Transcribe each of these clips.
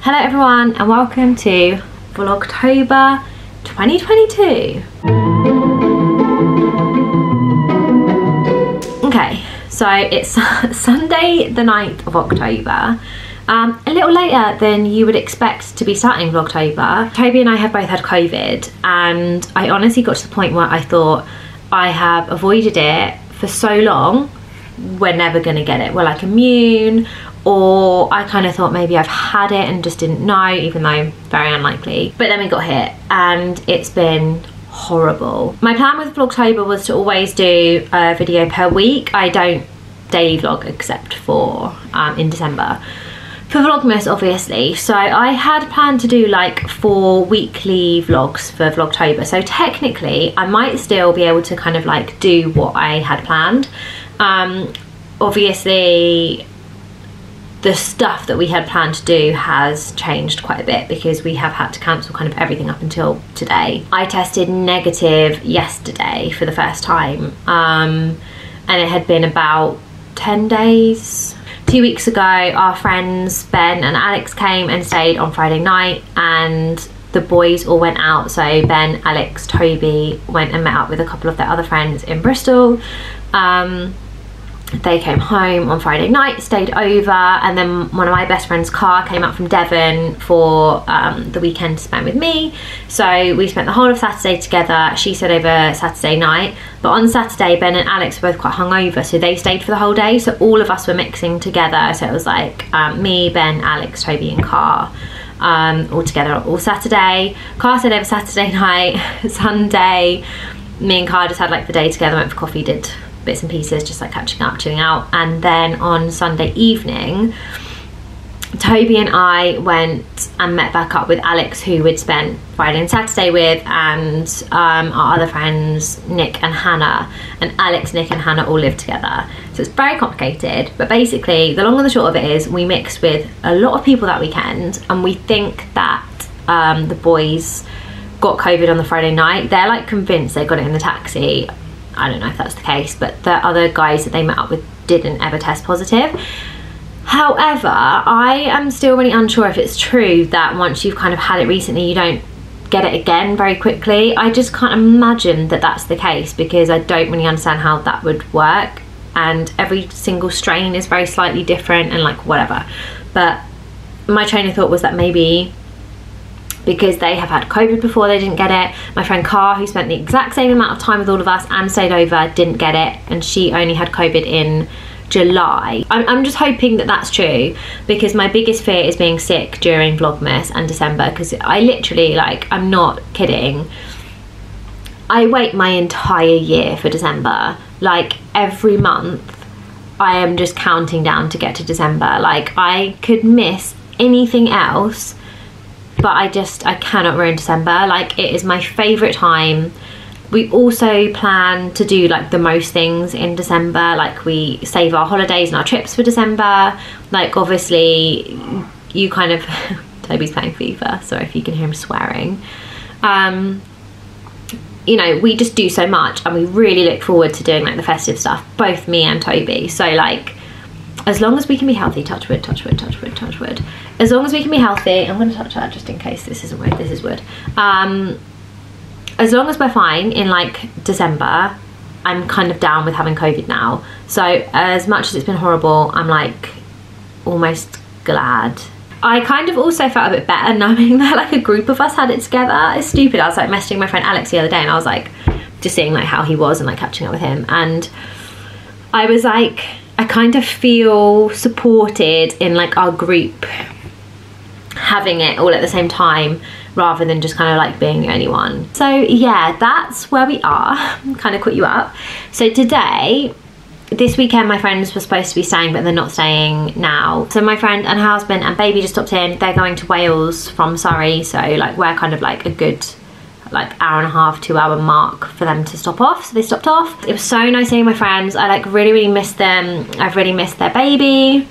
Hello everyone and welcome to Vlogtober 2022. Okay, so it's Sunday the 9th of October. A little later than you would expect to be starting Vlogtober. Toby and I have both had COVID, and I honestly got to the point where I thought, I have avoided it for so long, we're never gonna get it. We're like immune, or I kind of thought maybe I've had it and just didn't know, even though very unlikely. But then we got hit and it's been horrible. My plan with Vlogtober was to always do a video per week. I don't daily vlog except for in December. For Vlogmas, obviously. So I had planned to do like 4 weekly vlogs for Vlogtober. So technically I might still be able to kind of like do what I had planned. Obviously the stuff that we had planned to do has changed quite a bit because we have had to cancel kind of everything up until today. I tested negative yesterday for the first time, and it had been about 10 days. 2 weeks ago, our friends Ben and Alex came and stayed on Friday night, and the boys all went out. So Ben, Alex, Toby went and met up with a couple of their other friends in Bristol. They came home on Friday night, stayed over, and then one of my best friend's car came up from Devon for the weekend to spend with me. So we spent the whole of Saturday together. She stayed over Saturday night, but on Saturday Ben and Alex were both quite hungover, so they stayed for the whole day. So all of us were mixing together. So it was like me, Ben, Alex, Toby and Car all together all Saturday. Car stayed over Saturday night. Sunday me and Car just had like the day together, went for coffee, did bits and pieces, just like catching up, chilling out. And then on Sunday evening, Toby and I went and met back up with Alex, who we'd spent Friday and Saturday with, and our other friends Nick and Hannah. And Alex, Nick and Hannah all live together, so it's very complicated. But basically the long and the short of it is we mixed with a lot of people that weekend, and we think that the boys got COVID on the Friday night. They're like convinced they got it in the taxi. I don't know if that's the case, but the other guys that they met up with didn't ever test positive. However, I am still really unsure if it's true that once you've kind of had it recently, you don't get it again very quickly. I just can't imagine that that's the case, because I don't really understand how that would work. And every single strain is very slightly different and like whatever. But my train of thought was that maybe because they have had COVID before, they didn't get it. My friend Car, who spent the exact same amount of time with all of us and stayed over, didn't get it, and she only had COVID in July. I'm just hoping that that's true, because my biggest fear is being sick during Vlogmas and December, because I literally, like, I'm not kidding, I wait my entire year for December. Like every month I am just counting down to get to December. Like I could miss anything else, but I cannot ruin December. Like it is my favourite time. We also plan to do like the most things in December. Like we save our holidays and our trips for December. Like obviously you kind of Toby's playing FIFA, sorry if you can hear him swearing. You know, we just do so much, and we really look forward to doing like the festive stuff, both me and Toby. So like, as long as we can be healthy, touch wood, touch wood, touch wood, touch wood. As long as we can be healthy, I'm going to touch that just in case this isn't wood, this is wood. As long as we're fine in like December, I'm kind of down with having COVID now. So as much as it's been horrible, I'm like almost glad. I kind of also felt a bit better knowing that like a group of us had it together. It's stupid. I was like messaging my friend Alex the other day, and I was like just seeing like how he was and like catching up with him, and I was like, I kind of feel supported in like our group having it all at the same time, rather than just kind of like being the only one. So yeah, that's where we are. Kind of caught you up. So today, this weekend, my friends were supposed to be staying, but they're not staying now. So my friend and her husband and baby just stopped in. They're going to Wales from Surrey, so like we're kind of like a good like hour and a half, 2 hour mark for them to stop off. So they stopped off. It was so nice seeing my friends. I like really missed them. I've really missed their baby.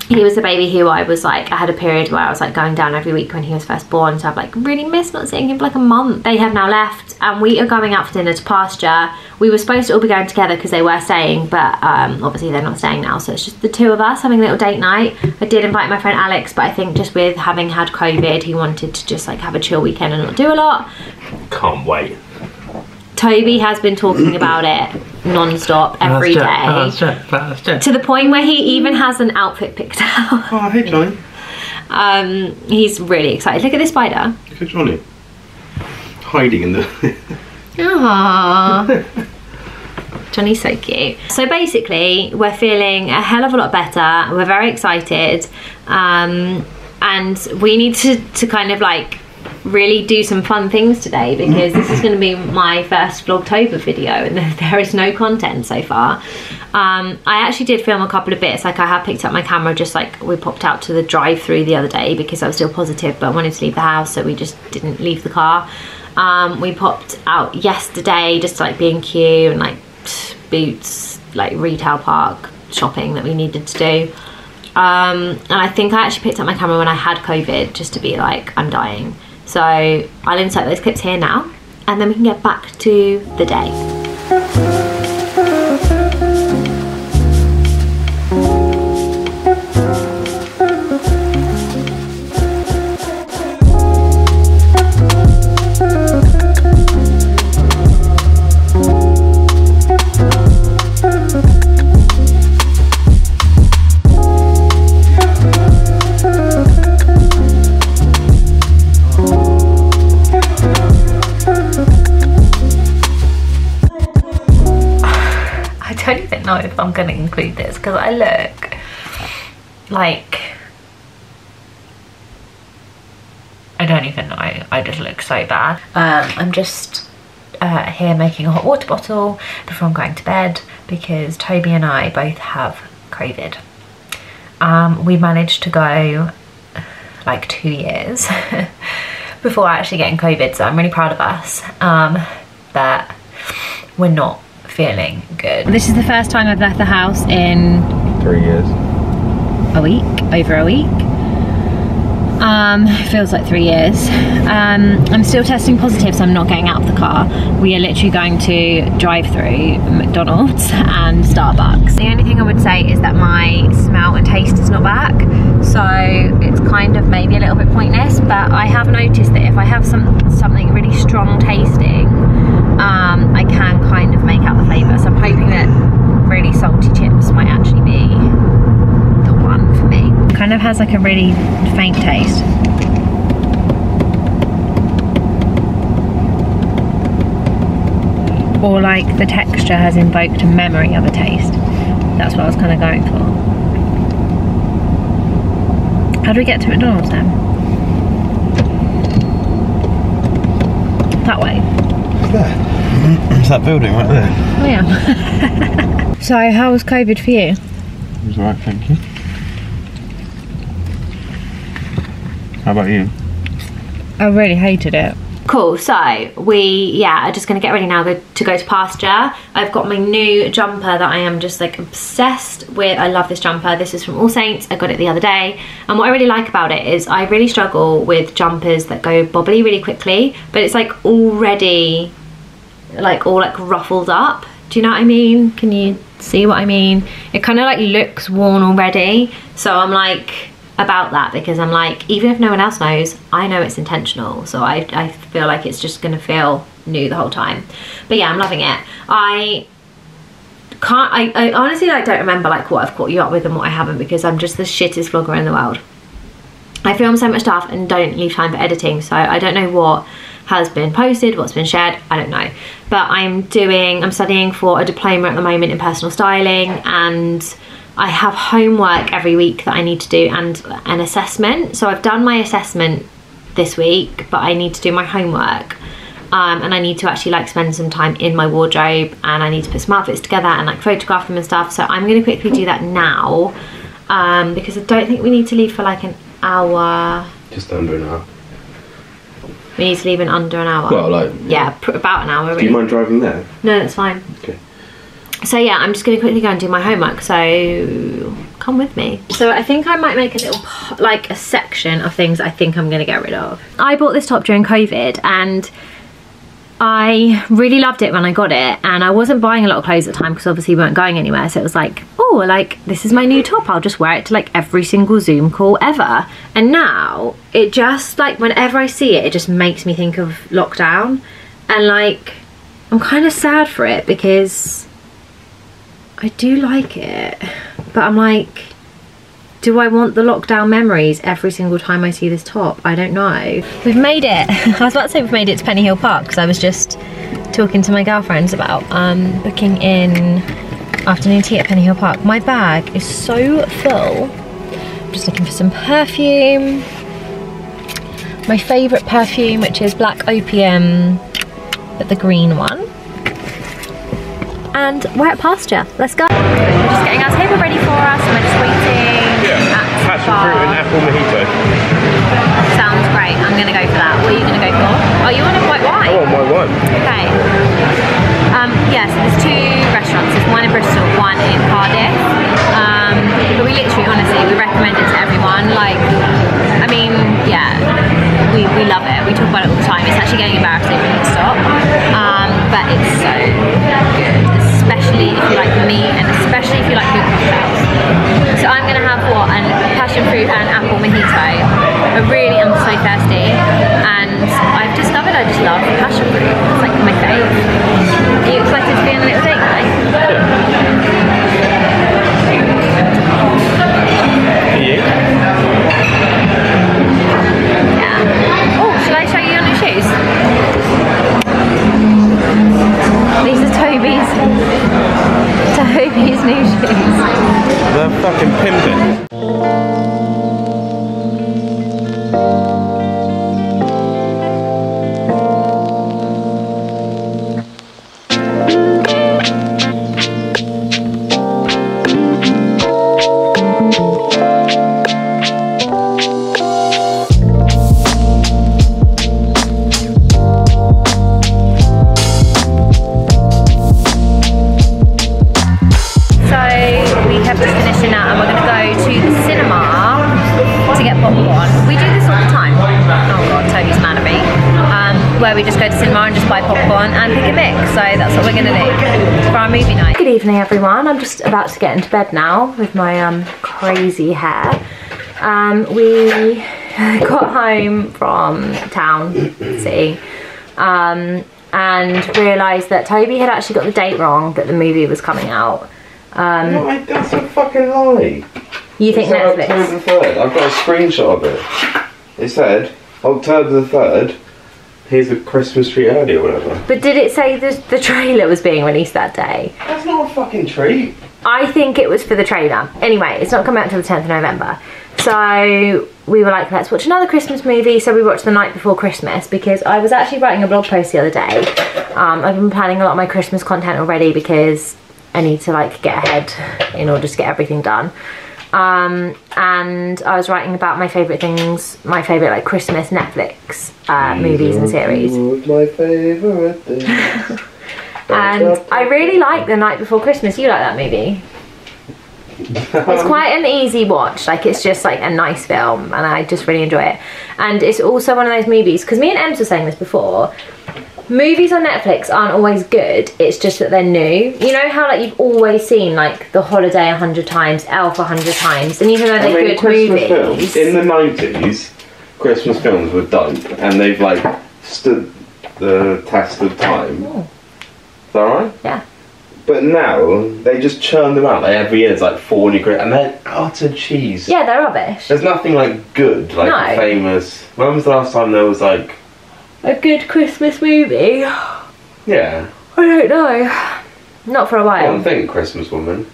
he was the baby who I had a period where I was like going down every week when he was first born, so I've like really missed not seeing him for like a month. They have now left and we are going out for dinner to pasture. We were supposed to all be going together because they were staying, but obviously they're not staying now, so it's just the two of us having a little date night. I did invite my friend Alex, but I think just with having had COVID, he wanted to just like have a chill weekend and not do a lot. Can't wait. Toby has been talking about it non-stop every day. To the point where he even has an outfit picked out. Oh, hey Johnny. He's really excited. Look at this spider. Look at Johnny. Hiding in the... Aww. Johnny's so cute. So basically, we're feeling a hell of a lot better. We're very excited. And we need to kind of like really do some fun things today, because this is going to be my first Vlogtober video and there is no content so far. I actually did film a couple of bits. Like I have picked up my camera, just like we popped out to the drive-through the other day because I was still positive but I wanted to leave the house, so we just didn't leave the car. We popped out yesterday just to like B&Q and like Boots, like retail park shopping that we needed to do. And I think I actually picked up my camera when I had COVID just to be like, I'm dying. So I'll insert those clips here now and then we can get back to the day. I don't even know if I'm going to include this because I look like, I don't even know, I just look so bad. I'm just here making a hot water bottle before I'm going to bed because Toby and I both have COVID. We managed to go like 2 years before actually getting COVID, so I'm really proud of us, but we're not feeling good. This is the first time I've left the house in 3 years. A week, over a week. Feels like 3 years. I'm still testing positive, so I'm not getting out of the car. We are literally going to drive through McDonald's and Starbucks. The only thing I would say is that my smell and taste is not back, so it's kind of maybe a little bit pointless, but I have noticed that if I have something really strong tasting, I can kind of make out the flavour, so I'm hoping that really salty chips might actually be the one for me. Kind of has like a really faint taste. Or like the texture has invoked a memory of a taste. That's what I was kind of going for. How do we get to McDonald's then? That way. There. It's that building right there. Oh yeah. So how was COVID for you? It was alright, thank you. How about you? I really hated it. Cool, so we are just gonna get ready now to go to pasture. I've got my new jumper that I am just like obsessed with. I love this jumper. This is from All Saints. I got it the other day. And what I really like about it is I really struggle with jumpers that go bobbly really quickly, but it's like already like all like ruffled up. Do you know what I mean? Can you see what I mean? It kind of like looks worn already. So I'm like about that because I'm like, even if no one else knows, I know it's intentional. So I feel like it's just gonna feel new the whole time. But yeah, I'm loving it. I honestly like don't remember like what I've caught you up with and what I haven't, because I'm just the shittest vlogger in the world. I film so much stuff and don't leave time for editing, so I don't know what has been posted, what's been shared, I don't know. But I'm studying for a diploma at the moment in personal styling, and I have homework every week that I need to do and an assessment. So I've done my assessment this week, but I need to do my homework. And I need to actually like spend some time in my wardrobe, and I need to put some outfits together and like photograph them and stuff. So I'm gonna quickly do that now, because I don't think we need to leave for like an hour. Just under an hour. We need to leave in under an hour. Well, like... Yeah, about an hour really. Do you mind driving there? No, that's fine. Okay. So yeah, I'm just gonna quickly go and do my homework. So come with me. So I think I might make a little, like a section of things I think I'm gonna get rid of. I bought this top during COVID and I really loved it when I got it, and I wasn't buying a lot of clothes at the time because obviously we weren't going anywhere, so it was like, oh, like this is my new top, I'll just wear it to like every single Zoom call ever. And now it just, like, whenever I see it, it just makes me think of lockdown, and like I'm kind of sad for it because I do like it, but I'm like, do I want the lockdown memories every single time I see this top? I don't know. We've made it. I was about to say we've made it to Penny Hill Park because I was just talking to my girlfriends about booking in afternoon tea at Penny Hill Park. My bag is so full. I'm just looking for some perfume. My favourite perfume, which is Black Opium, but the green one. And we're at pasture. Let's go. We're just getting our table ready for us and we're just waiting. Passion fruit and apple mojito. Sounds great. I'm gonna go for that. What are you gonna go for? Oh, you want a white wine? Oh, my wine. Okay. Yeah, so there's two restaurants. There's one in Bristol, one in Cardiff. But we literally, honestly, we recommend it to everyone. Like, I mean, yeah, we love it. We talk about it all the time. It's actually getting embarrassing when we stop. But it's so good, especially if you like meat and especially if you like good cocktails. So I'm gonna have what? And passion fruit and apple mojito. I really am so thirsty, and I've discovered I just love passion fruit. It's like my fave. Are you excited to be on a little date night? Yeah. Oh, shall I show you your new shoes? These are Toby's new shoes. They're fucking pimping. Where we just go to cinema and just buy popcorn and pick a mix, so that's what we're gonna do for our movie night. Good evening everyone, I'm just about to get into bed now with my crazy hair. We got home from town, city, and realised that Toby had actually got the date wrong, that the movie was coming out. No, that's a fucking lie. You think Netflix? October 3rd, I've got a screenshot of it. It said, October the 3rd, here's a Christmas tree early or whatever. But did it say the trailer was being released that day? That's not a fucking treat. I think it was for the trailer. Anyway, it's not coming out until the 10th of November. So we were like, let's watch another Christmas movie. So we watched The Night Before Christmas because I was actually writing a blog post the other day. I've been planning a lot of my Christmas content already because I need to like get ahead in order to get everything done. And I was writing about my favourite things, my favourite like Christmas Netflix movies and series. My favourite thing. And I really like The Night Before Christmas. You like that movie? It's quite an easy watch, like it's just like a nice film and I just really enjoy it. And it's also one of those movies, because me and Ems were saying this before, movies on Netflix aren't always good, it's just that they're new. You know how like you've always seen like The Holiday 100 times, Elf 100 times, and even though they're good Christmas movies... films, in the 90s, Christmas films were dope and they've like stood the test of time. Oh. Is that right? Yeah. But now, they just churn them out like every year, it's like 4 new and they're utter cheese. Yeah, they're rubbish. There's nothing like good, like famous. When was the last time there was like... a good Christmas movie? Yeah. I don't know. Not for a while. One thing, Christmas Woman.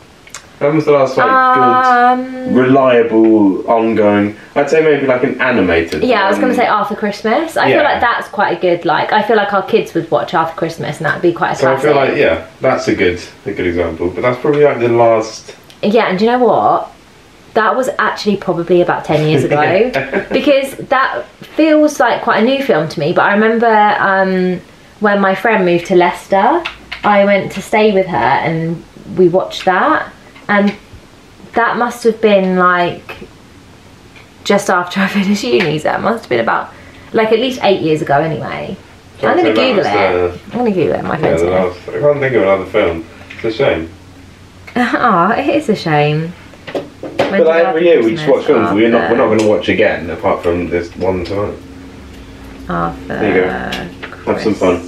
When was the last good, reliable, ongoing... I'd say maybe like an animated Yeah, I was going to say After Christmas. I feel like that's quite a good, like, I feel like our kids would watch After Christmas and that'd be quite a classic. So I feel like, yeah, that's a good example. But that's probably like the last... Yeah, and do you know what? That was actually probably about 10 years ago. Because that feels like quite a new film to me. But I remember when my friend moved to Leicester, I went to stay with her and we watched that. And that must have been like just after I finished uni, so it must have been about like at least 8 years ago anyway. I'm going to Google it. I'm going to Google it, my friends. I can't think of another film. It's a shame. Oh, it is a shame. But like every year we just watch films we're not going to watch again, apart from this one time. After there you go. Have some fun.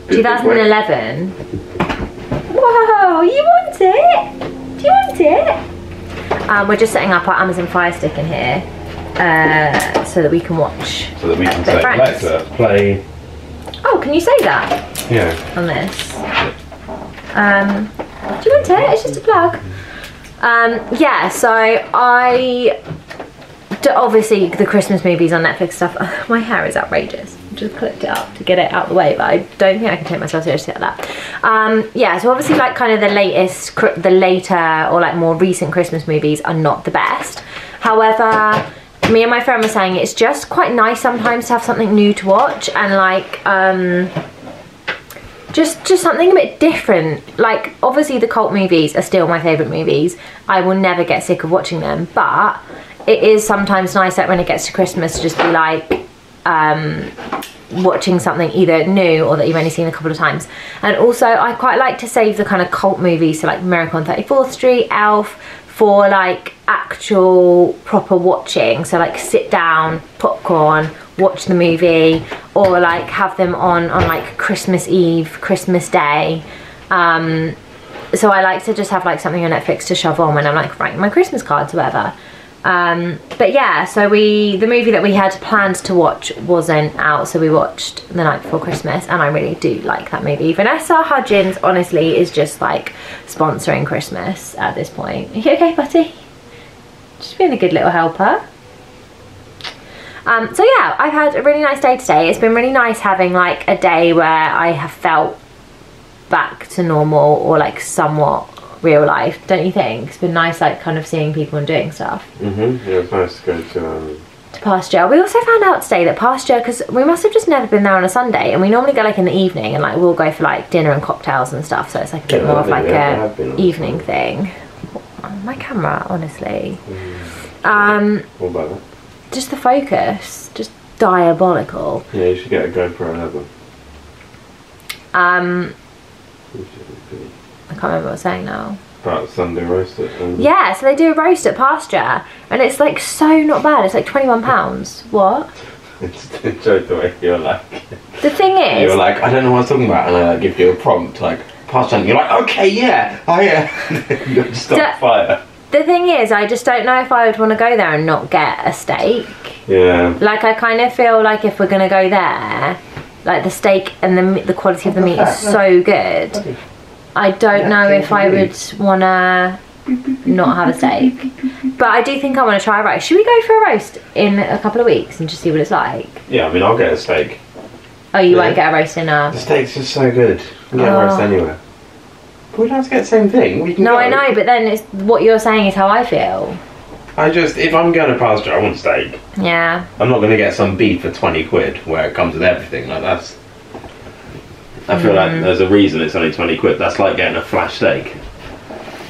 2011. Whoa, you want it? Do you want it? We're just setting up our Amazon Fire Stick in here so that we can watch. So that we can say, Alexa, play. Oh, can you say that? Yeah. On this. Do you want it? It's just a plug. Yeah, so obviously the Christmas movies on Netflix stuff. My hair is outrageous. I just clipped it up to get it out of the way, but I don't think I can take myself seriously like that. Yeah, so obviously like kind of the later or like more recent Christmas movies are not the best. However, me and my friend were saying it's just quite nice sometimes to have something new to watch, and like just something a bit different. Like obviously the cult movies are still my favourite movies. I will never get sick of watching them, but it is sometimes nice that when it gets to Christmas to just be like watching something either new or that you've only seen a couple of times. And also I quite like to save the kind of cult movies, so like Miracle on 34th Street, Elf, for like actual proper watching. So like sit down, popcorn, watch the movie, or like have them on like Christmas Eve, Christmas Day. So I like to just have like something on Netflix to shove on when I'm like writing my Christmas cards or whatever. But yeah, so the movie that we had planned to watch wasn't out, so we watched The Night Before Christmas, and I really do like that movie. Vanessa Hudgens honestly is just like sponsoring Christmas at this point. Are you okay, buddy? Just being a good little helper. So yeah, I've had a really nice day today. It's been really nice having like a day where I have felt back to normal, or like somewhat real life, don't you think? It's been nice like kind of seeing people and doing stuff. Yeah, it's nice to go to Pasture. We also found out today that Pasture, because we must have just never been there on a Sunday, and we normally go like in the evening, and like we'll go for like dinner and cocktails and stuff, so it's like a bit more of like a evening thing. My camera, honestly. What about that? Just the focus, just diabolical. Yeah, you should get a GoPro 11. I can't remember what I was saying now. About Sunday roast it. Yeah, so they do a roast at Pasture, and it's like so not bad. It's like £21. What? It's a joke the way you're like. The thing is, you're like, I don't know what I'm talking about, and I give you a prompt like Pasture, and you're like, okay, yeah, oh yeah. You just stop fire. The thing is, I just don't know if I would want to go there and not get a steak. Yeah. Like I kind of feel like if we're gonna go there, like the steak and the quality of the meat is so good. I don't know if I would want to not have a steak. But I do think I want to try a roast. Should we go for a roast in a couple of weeks and just see what it's like? Yeah, I mean, I'll get a steak. Oh, you won't get a roast in a... The steak's just so good. You can get a roast anywhere. But we don't have to get the same thing. We can go. I know, but then it's, what you're saying is how I feel. If I'm going to Pasture, I want steak. Yeah. I'm not going to get some beef for 20 quid where it comes with everything. Like that's... I feel like there's a reason it's only 20 quid. That's like getting a flash steak.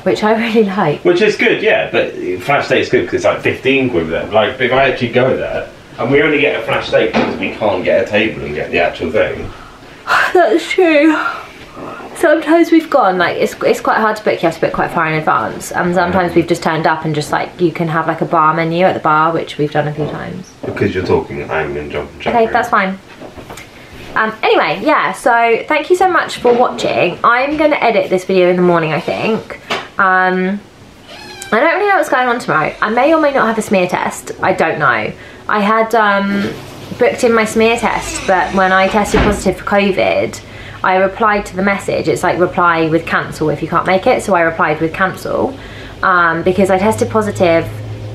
Which I really like. Which is good, yeah, but flash steak's good because it's like 15 quid there. Like, if I actually go there, and we only get a flash steak because we can't get a table and get the actual thing. That's true. Sometimes we've gone, like, it's quite hard to book, you have to book quite far in advance. And sometimes we've just turned up and just, like, you can have, like, a bar menu at the bar, which we've done a few times. Because you're talking, I'm going to jump and chat. Okay, that's fine. Anyway, yeah, so thank you so much for watching. I'm going to edit this video in the morning, I think. I don't really know what's going on tomorrow. I may or may not have a smear test. I don't know. I had booked in my smear test, but when I tested positive for COVID, I replied to the message. It's like reply with cancel if you can't make it. So I replied with cancel because I tested positive,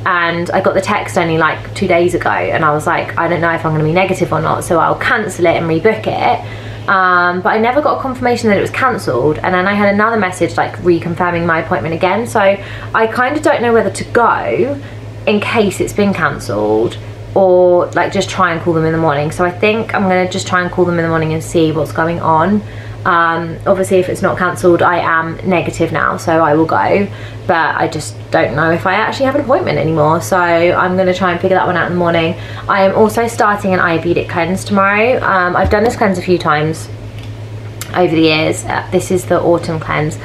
and I got the text only like 2 days ago, and I was like, I don't know if I'm going to be negative or not, so I'll cancel it and rebook it. But I never got a confirmation that it was cancelled, and then I had another message like reconfirming my appointment again, so I kind of don't know whether to go in case it's been cancelled or like just try and call them in the morning. So I think I'm going to just try and call them in the morning and see what's going on. Obviously if it's not cancelled, I am negative now, so I will go, but I just don't know if I actually have an appointment anymore, so I'm going to try and figure that one out in the morning. I am also starting an Ayurvedic cleanse tomorrow. I've done this cleanse a few times over the years. This is the autumn cleanse.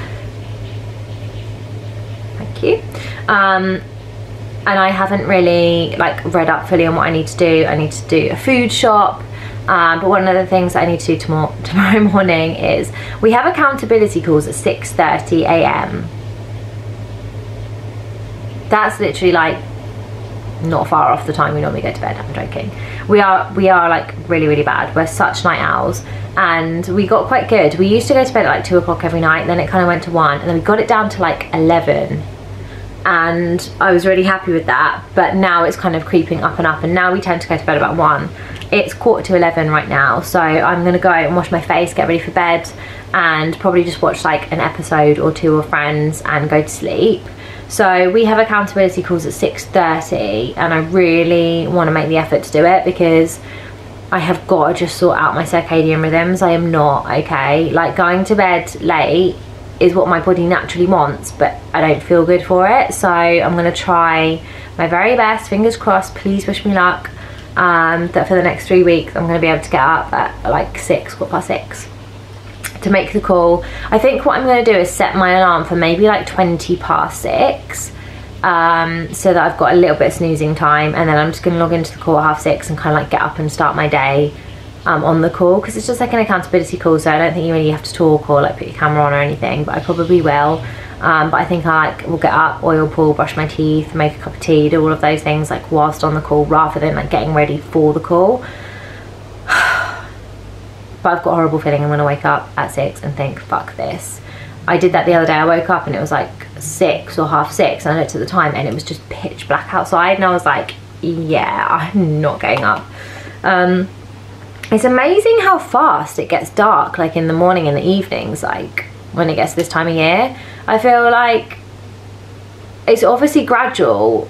Thank you. And I haven't really like read up fully on what I need to do. I need to do a food shop, but one of the things that I need to do tomorrow morning is we have accountability calls at 6:30 a.m. That's literally like not far off the time we normally go to bed. I'm joking. We are like really bad. We're such night owls, and we got quite good. We used to go to bed at like 2 o'clock every night, then it kind of went to 1, and then we got it down to like 11. And I was really happy with that, but now it's kind of creeping up and up, and now we tend to go to bed about 1. It's 11:15 right now, so I'm gonna go and wash my face, get ready for bed, and probably just watch like an episode or 2 of Friends and go to sleep. So we have accountability calls at 6:30, and I really want to make the effort to do it because I have got to just sort out my circadian rhythms. I am not okay. Like, going to bed late is what my body naturally wants, but I don't feel good for it, so I'm gonna try my very best, fingers crossed, please wish me luck, that for the next 3 weeks I'm gonna be able to get up at like 6:15 to make the call. I think what I'm gonna do is set my alarm for maybe like 6:20, so that I've got a little bit of snoozing time, and then I'm just gonna log into the call at 6:30 and kind of like get up and start my day on the call, because it's just like an accountability call, so I don't think you really have to talk or like put your camera on or anything, but I probably will. But I think I like will get up, oil pull, brush my teeth, make a cup of tea, do all of those things like whilst on the call, rather than like getting ready for the call. But I've got a horrible feeling I'm gonna wake up at 6 and think, fuck this. I did that the other day. I woke up and it was like 6 or half 6, and I looked at the time and it was just pitch black outside, and I was like, yeah, I'm not getting up. It's amazing how fast it gets dark, like in the morning and the evenings, like when it gets this time of year. I feel like it's obviously gradual,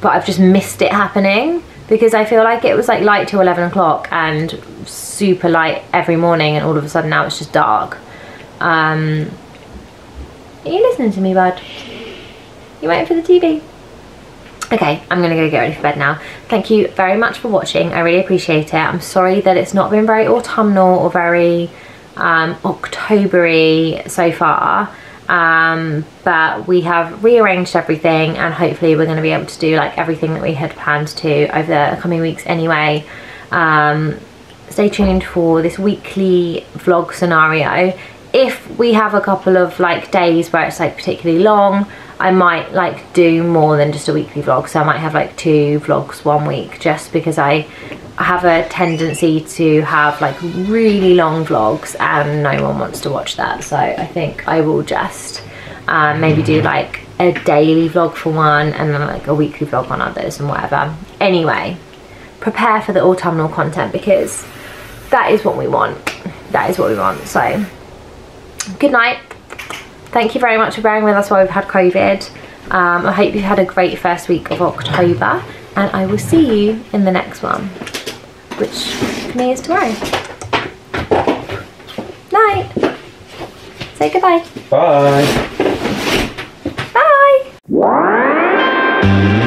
but I've just missed it happening, because I feel like it was like light till 11 o'clock and super light every morning, and all of a sudden now it's just dark. Are you listening to me, bud? You waiting for the TV? Okay, I'm gonna go get ready for bed now. Thank you very much for watching. I really appreciate it. I'm sorry that it's not been very autumnal or very October-y so far, but we have rearranged everything, and hopefully we're gonna be able to do like everything that we had planned to over the coming weeks anyway. Stay tuned for this weekly vlog scenario. If we have a couple of like days where it's like particularly long, I might like do more than just a weekly vlog, so I might have like 2 vlogs 1 week, just because I have a tendency to have like really long vlogs and no one wants to watch that. So I think I will just maybe do like a daily vlog for one, and then like a weekly vlog on others and whatever. Anyway, prepare for the autumnal content, because that is what we want. That is what we want. So good night. Thank you very much for bearing with us while we've had COVID. I hope you've had a great first week of October, and I will see you in the next one, which for me is tomorrow. Night. Say goodbye. Bye. Bye.